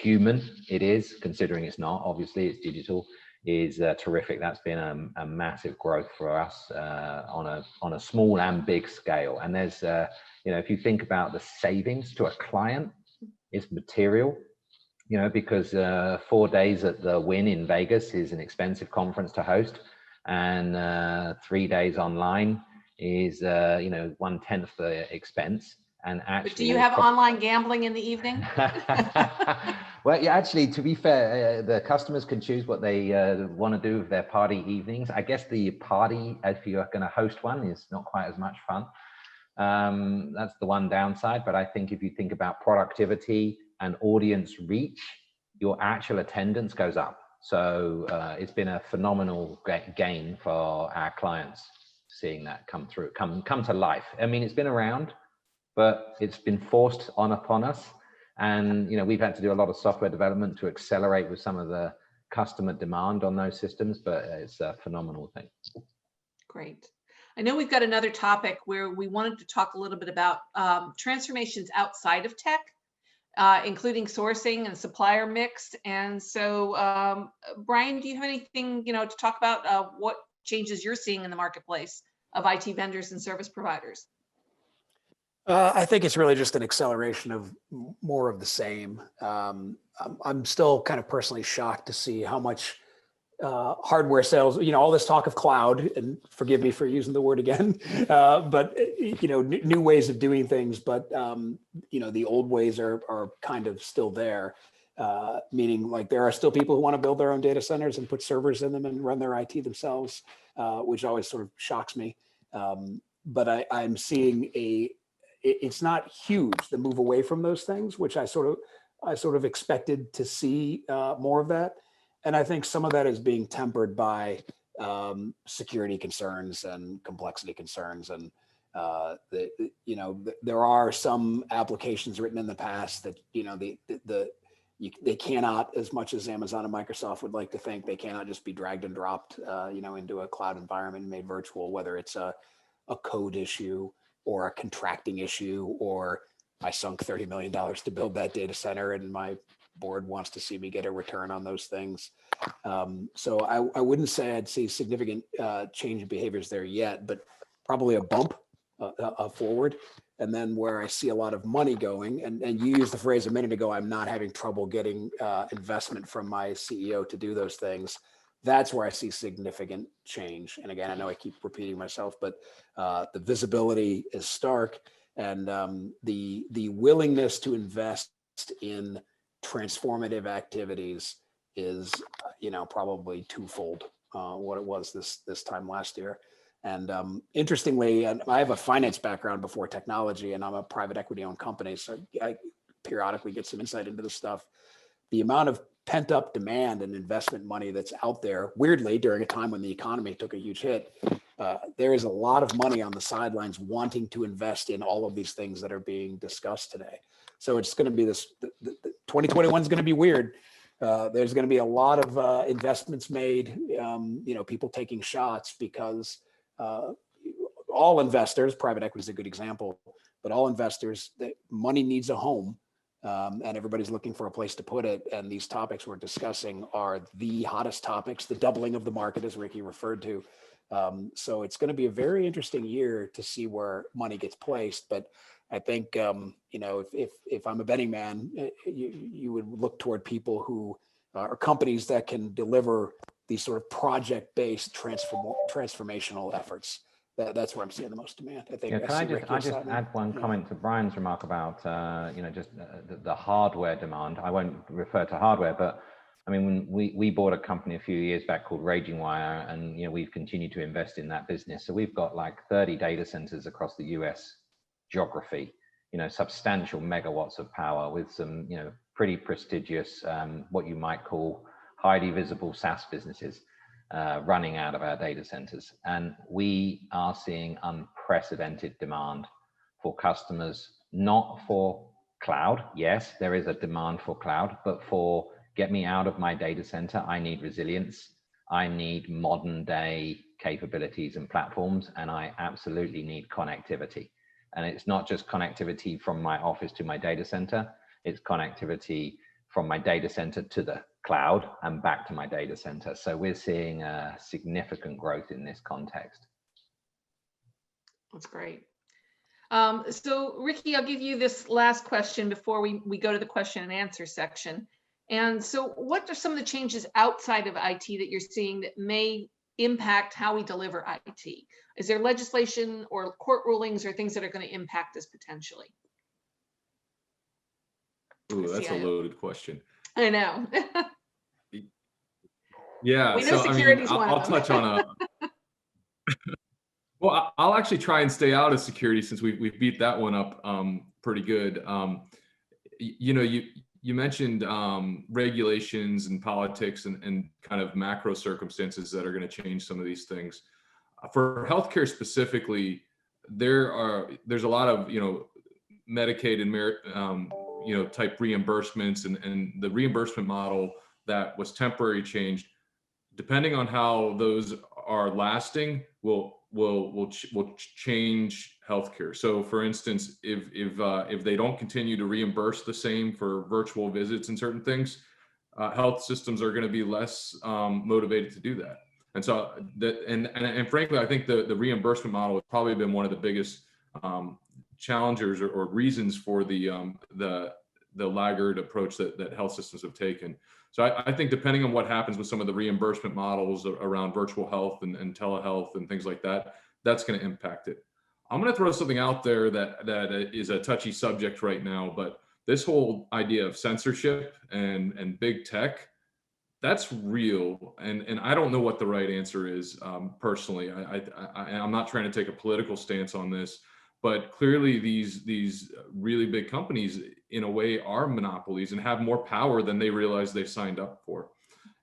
D: human it is, considering it's not, obviously it's digital, is terrific. That's been a massive growth for us on a small and big scale. And there's, you know, if you think about the savings to a client, it's material, you know, because 4 days at the Win in Vegas is an expensive conference to host, and 3 days online is, you know, 1/10 the expense. And actually,
B: but do you have online gambling in the evening?
D: Well, yeah, actually, to be fair, the customers can choose what they want to do with their party evenings. I guess the party, if you're going to host one, is not quite as much fun. That's the one downside. But I think if you think about productivity and audience reach, your actual attendance goes up. So it's been a phenomenal gain for our clients, seeing that come through, come to life. I mean, it's been around, but it's been forced upon us. And, you know, we've had to do a lot of software development to accelerate with some of the customer demand on those systems, but it's a phenomenal thing.
B: Great. I know we've got another topic where we wanted to talk a little bit about transformations outside of tech, including sourcing and supplier mix. And so, Brian, do you have anything, you know, to talk about what changes you're seeing in the marketplace of IT vendors and service providers?
C: I think it's really just an acceleration of more of the same. I'm still kind of personally shocked to see how much hardware sales, you know, all this talk of cloud, and forgive me for using the word again, but, you know, new ways of doing things, but, you know, the old ways are kind of still there, meaning like there are still people who want to build their own data centers and put servers in them and run their IT themselves, which always sort of shocks me. But I'm seeing it's not huge, the move away from those things, which I sort of expected to see more of that. And I think some of that is being tempered by security concerns and complexity concerns. And, you know, there are some applications written in the past that, you know, they cannot, as much as Amazon and Microsoft would like to think, they cannot just be dragged and dropped, you know, into a cloud environment and made virtual, whether it's a code issue or a contracting issue, or I sunk $30 million to build that data center and my board wants to see me get a return on those things. So I wouldn't say I'd see significant change in behaviors there yet, but probably a bump forward. And then where I see a lot of money going, and you used the phrase a minute ago, I'm not having trouble getting investment from my CEO to do those things. That's where I see significant change. And again, I know I keep repeating myself, but the visibility is stark, and the willingness to invest in transformative activities is, you know, probably twofold what it was this time last year. And interestingly, I have a finance background before technology, and I'm a private equity owned company, so I periodically get some insight into this stuff. The amount of pent up demand and investment money that's out there, weirdly, during a time when the economy took a huge hit, there is a lot of money on the sidelines wanting to invest in all of these things that are being discussed today. So it's going to be this, 2021 is going to be weird. There's going to be a lot of investments made, you know, people taking shots because all investors, private equity is a good example, but all investors, money needs a home. And everybody's looking for a place to put it. And these topics we're discussing are the hottest topics, the doubling of the market, as Ricky referred to. So it's going to be a very interesting year to see where money gets placed. But I think, if I'm a betting man, you would look toward people who are companies that can deliver these sort of project-based transformational efforts. That's where I'm seeing the most demand. I think.
D: Yeah, can I just add one comment to Brian's remark about the hardware demand. I won't refer to hardware, but I mean, when we bought a company a few years back called Raging Wire, and we've continued to invest in that business. So we've got like 30 data centers across the US geography, substantial megawatts of power with some, pretty prestigious, what you might call highly visible SaaS businesses running out of our data centers. And we are seeing unprecedented demand for customers, not for cloud. Yes, there is a demand for cloud, but for get me out of my data center, I need resilience. I need modern day capabilities and platforms, and I absolutely need connectivity. And it's not just connectivity from my office to my data center, it's connectivity from my data center to the cloud and back to my data center. So we're seeing a significant growth in this context.
B: That's great. So Ricky, I'll give you this last question before we go to the question and answer section. And so what are some of the changes outside of IT that you're seeing that may impact how we deliver IT? Is there legislation or court rulings or things that are going to impact this potentially?
E: Ooh, that's a loaded question.
B: I know.
E: Yeah,
B: we know
E: so I'll touch on a. Well, I'll actually try and stay out of security since we beat that one up pretty good. You mentioned regulations and politics and kind of macro circumstances that are going to change some of these things. For healthcare specifically, there's a lot of Medicaid and type reimbursements, and the reimbursement model that was temporary changed. Depending on how those are lasting, will change healthcare. So, for instance, if they don't continue to reimburse the same for virtual visits and certain things, health systems are going to be less motivated to do that. And so, and frankly, I think the reimbursement model has probably been one of the biggest challengers or reasons for the laggard approach that health systems have taken. So I think depending on what happens with some of the reimbursement models around virtual health and telehealth and things like that, that's going to impact it. I'm going to throw something out there that is a touchy subject right now, but this whole idea of censorship and big tech, that's real. And I don't know what the right answer is personally. I'm not trying to take a political stance on this, but clearly these really big companies in a way are monopolies and have more power than they realize they signed up for.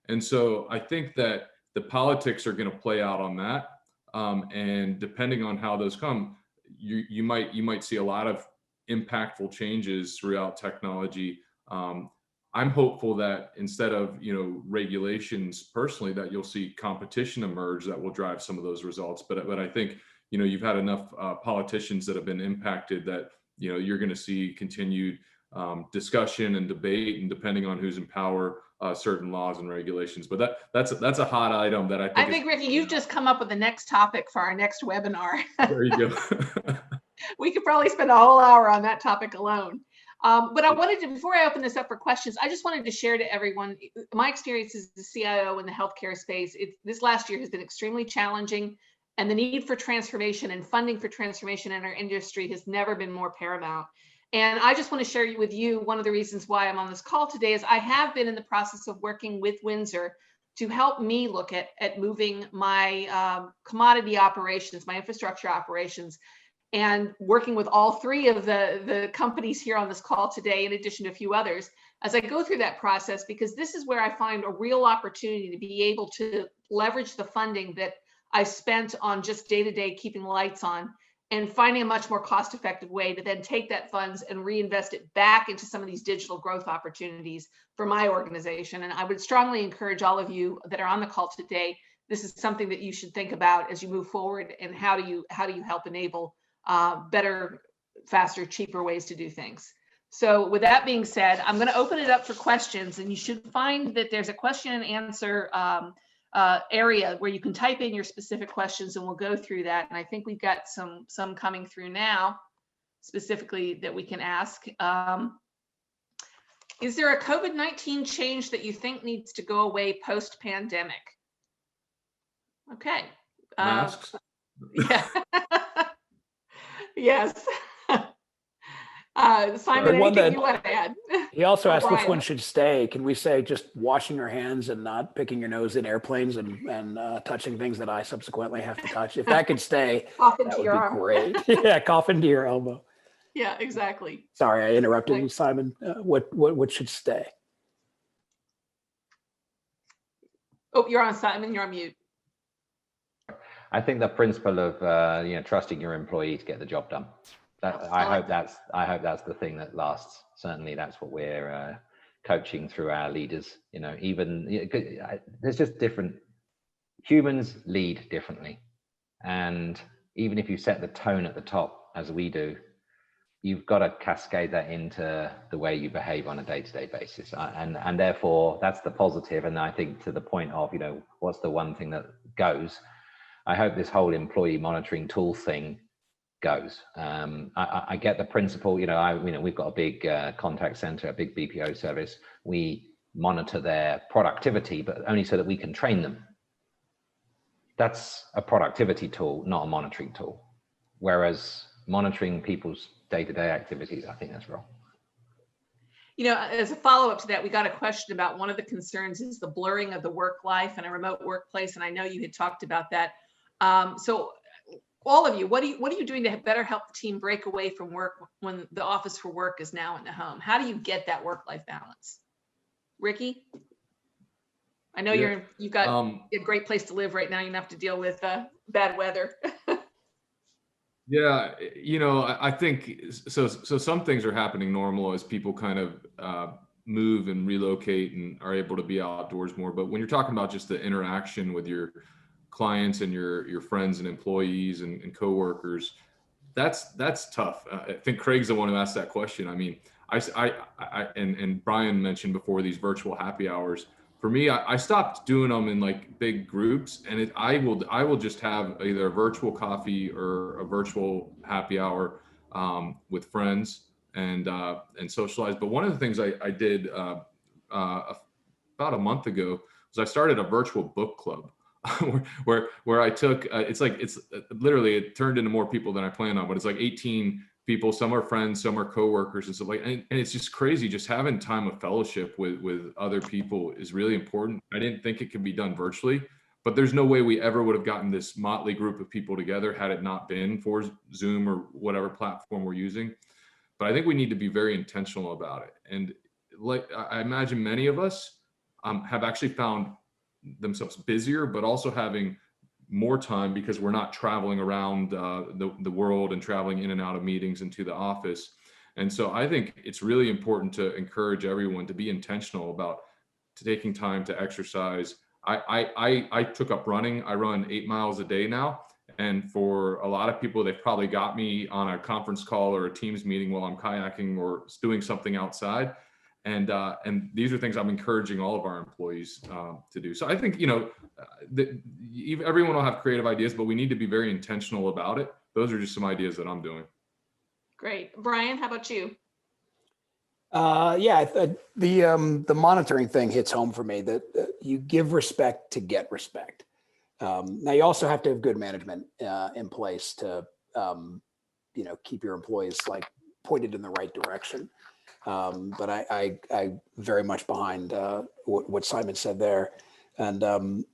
E: And so I think that the politics are going to play out on that. And depending on how those come, you might see a lot of impactful changes throughout technology. I'm hopeful that instead of regulations personally, that you'll see competition emerge that will drive some of those results. But I think you've had enough politicians that have been impacted that you're going to see continued discussion and debate, and depending on who's in power, certain laws and regulations. But that's a hot item that I think.
B: Ricky, you've just come up with the next topic for our next webinar.
E: There you go.
B: We could probably spend a whole hour on that topic alone. But I wanted to, before I open this up for questions, I just wanted to share to everyone my experience as the CIO in the healthcare space. This last year has been extremely challenging, and the need for transformation and funding for transformation in our industry has never been more paramount. And I just want to share with you one of the reasons why I'm on this call today is I have been in the process of working with Windsor to help me look at moving my commodity operations, my infrastructure operations, and working with all three of the companies here on this call today, in addition to a few others, as I go through that process, because this is where I find a real opportunity to be able to leverage the funding that I spent on just day-to-day keeping lights on, and finding a much more cost-effective way to then take that funds and reinvest it back into some of these digital growth opportunities for my organization. And I would strongly encourage all of you that are on the call today, this is something that you should think about as you move forward, and how do you help enable better, faster, cheaper ways to do things. So with that being said, I'm going to open it up for questions, and you should find that there's a question and answer area where you can type in your specific questions, and we'll go through that. And I think we've got some coming through now, specifically that we can ask. Is there a COVID-19 change that you think needs to go away post-pandemic? Okay.
E: Masks.
B: Yeah. Yes. Simon, anything you want to add?
C: He also asked which
B: Brian.
C: one should stay. Can we say just washing your hands and not picking your nose in airplanes and touching things that I subsequently have to touch? If that could stay,
B: Cough
C: that
B: into
C: would
B: your
C: be
B: arm.
C: great. Yeah, cough into your elbow.
B: Yeah, exactly.
C: Sorry, I interrupted you,
B: Thanks.
C: Simon. What should stay?
B: Oh, you're on, Simon. You're on mute.
D: I think the principle of trusting your employee to get the job done. I hope that's the thing that lasts. Certainly, that's what we're coaching through our leaders. There's just different humans lead differently, and even if you set the tone at the top, as we do, you've got to cascade that into the way you behave on a day-to-day basis, and therefore that's the positive. And I think to the point of what's the one thing that goes. I hope this whole employee monitoring tool thing goes. I get the principle. We've got a big contact center, a big BPO service. We monitor their productivity, but only so that we can train them. That's a productivity tool, not a monitoring tool. Whereas monitoring people's day-to-day activities, I think that's wrong.
B: As a follow-up to that, we got a question about one of the concerns is the blurring of the work life in a remote workplace, and I know you had talked about that. So all of you, what are you doing to better help the team break away from work when the office for work is now in the home? How do you get that work-life balance? Ricky? I know you've got a great place to live right now. You don't have to deal with bad weather.
E: Yeah, I think so. Some things are happening normal as people kind of move and relocate and are able to be outdoors more. But when you're talking about just the interaction with your clients and your friends and employees and coworkers, that's tough. I think Craig's the one who asked that question. I mean, and Brian mentioned before these virtual happy hours. For me, I stopped doing them in like big groups, and I will just have either a virtual coffee or a virtual happy hour with friends and socialize. But one of the things I did about a month ago was I started a virtual book club where I took it's literally it turned into more people than I planned on, but it's like 18 people. Some are friends, some are coworkers and stuff like, and it's just crazy. Just having time of fellowship with other people is really important. I didn't think it could be done virtually, but there's no way we ever would have gotten this motley group of people together had it not been for Zoom or whatever platform we're using. But I think we need to be very intentional about it. And like I imagine many of us have actually found themselves busier, but also having more time because we're not traveling around the world and traveling in and out of meetings into the office. And so I think it's really important to encourage everyone to be intentional about taking time to exercise. I took up running. I run 8 miles a day now. And for a lot of people, they've probably got me on a conference call or a Teams meeting while I'm kayaking or doing something outside. And these are things I'm encouraging all of our employees to do. So I think, everyone will have creative ideas, but we need to be very intentional about it. Those are just some ideas that I'm doing.
B: Great. Brian, how about you?
C: The monitoring thing hits home for me, that you give respect to get respect. Now you also have to have good management in place to, keep your employees pointed in the right direction. But I very much behind what Simon said there, and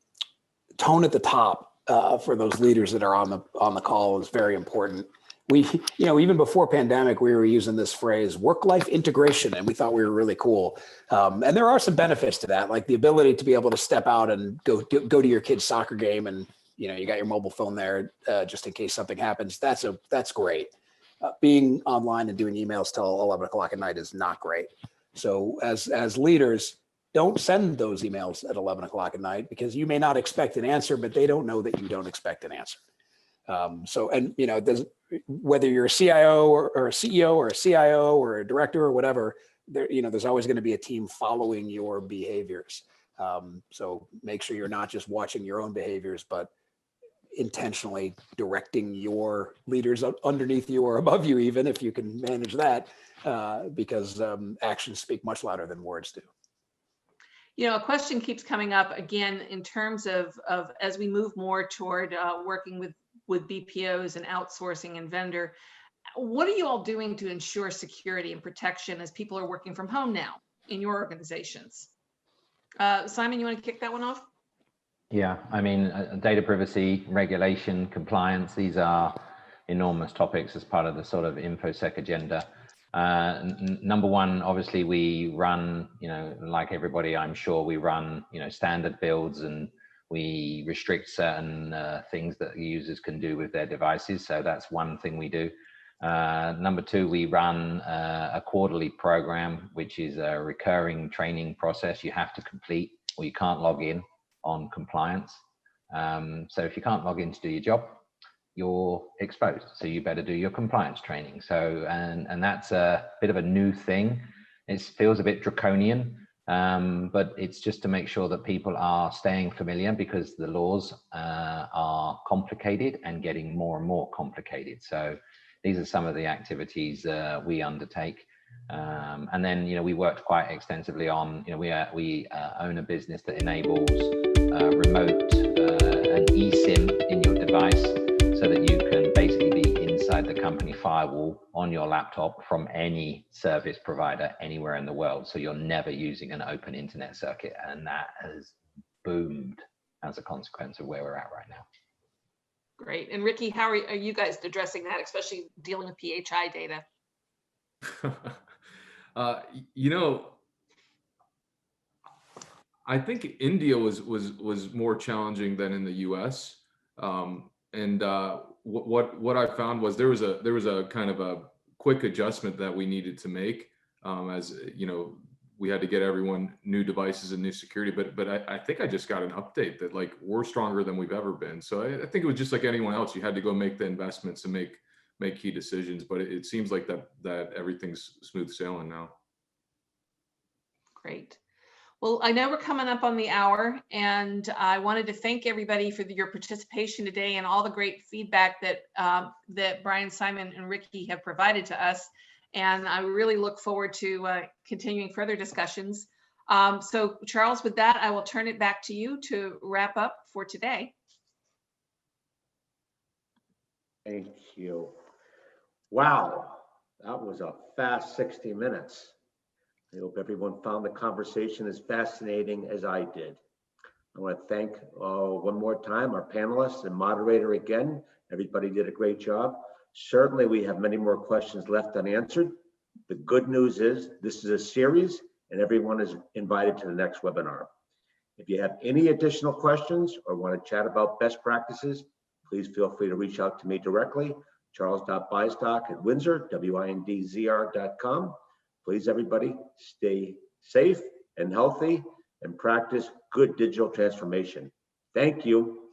C: tone at the top for those leaders that are on the call is very important. We, even before pandemic, we were using this phrase work-life integration, and we thought we were really cool. And there are some benefits to that, like the ability to be able to step out and go to your kid's soccer game, and you got your mobile phone there just in case something happens. That's great. Being online and doing emails till 11 o'clock at night is not great. So as leaders, don't send those emails at 11 o'clock at night, because you may not expect an answer, but they don't know that you don't expect an answer. Whether you're a CIO or a CEO or a CIO or a director or whatever, there's always going to be a team following your behaviors. So make sure you're not just watching your own behaviors, but intentionally directing your leaders underneath you or above you, even if you can manage that, because actions speak much louder than words do.
B: You know, a question keeps coming up again in terms of as we move more toward working with BPOs and outsourcing and vendor. What are you all doing to ensure security and protection as people are working from home now in your organizations? Simon, you want to kick that one off?
D: Yeah, I mean, data privacy, regulation, compliance, these are enormous topics as part of the sort of InfoSec agenda. Number one, obviously we run, you know, like everybody, I'm sure we run, you know, standard builds, and we restrict certain things that users can do with their devices. So that's one thing we do. Number two, we run a quarterly program, which is a recurring training process you have to complete, or you can't log in on compliance. So if you can't log in to do your job, you're exposed. So you better do your compliance training. So, and that's a bit of a new thing. It feels a bit draconian, but it's just to make sure that people are staying familiar, because the laws are complicated and getting more and more complicated. So these are some of the activities we undertake. And then, you know, we worked quite extensively on, you know, we own a business that enables remote an eSIM in your device, so that you can basically be inside the company firewall on your laptop from any service provider anywhere in the world. So you're never using an open internet circuit. And that has boomed as a consequence of where we're at right now.
B: Great. And Ricky, how are you guys addressing that, especially dealing with PHI data?
E: You know, I think India was more challenging than in the U.S. And what I found was there was a kind of a quick adjustment that we needed to make, as you know, we had to get everyone new devices and new security. But I think I just got an update that, like, we're stronger than we've ever been. So I think it was just like anyone else. You had to go make the investments and make key decisions. But it seems like that everything's smooth sailing now.
B: Great. Well, I know we're coming up on the hour, and I wanted to thank everybody for your participation today and all the great feedback that that Brian, Simon, and Ricky have provided to us. And I really look forward to continuing further discussions. So Charles, with that, I will turn it back to you to wrap up for today.
A: Thank you. Wow, that was a fast 60 minutes. I hope everyone found the conversation as fascinating as I did. I want to thank one more time our panelists and moderator again. Everybody did a great job. Certainly, we have many more questions left unanswered. The good news is this is a series, and everyone is invited to the next webinar. If you have any additional questions or want to chat about best practices, please feel free to reach out to me directly, charles.bystock@Windsor, WINDZR.com. Please, everybody, stay safe and healthy and practice good digital transformation. Thank you.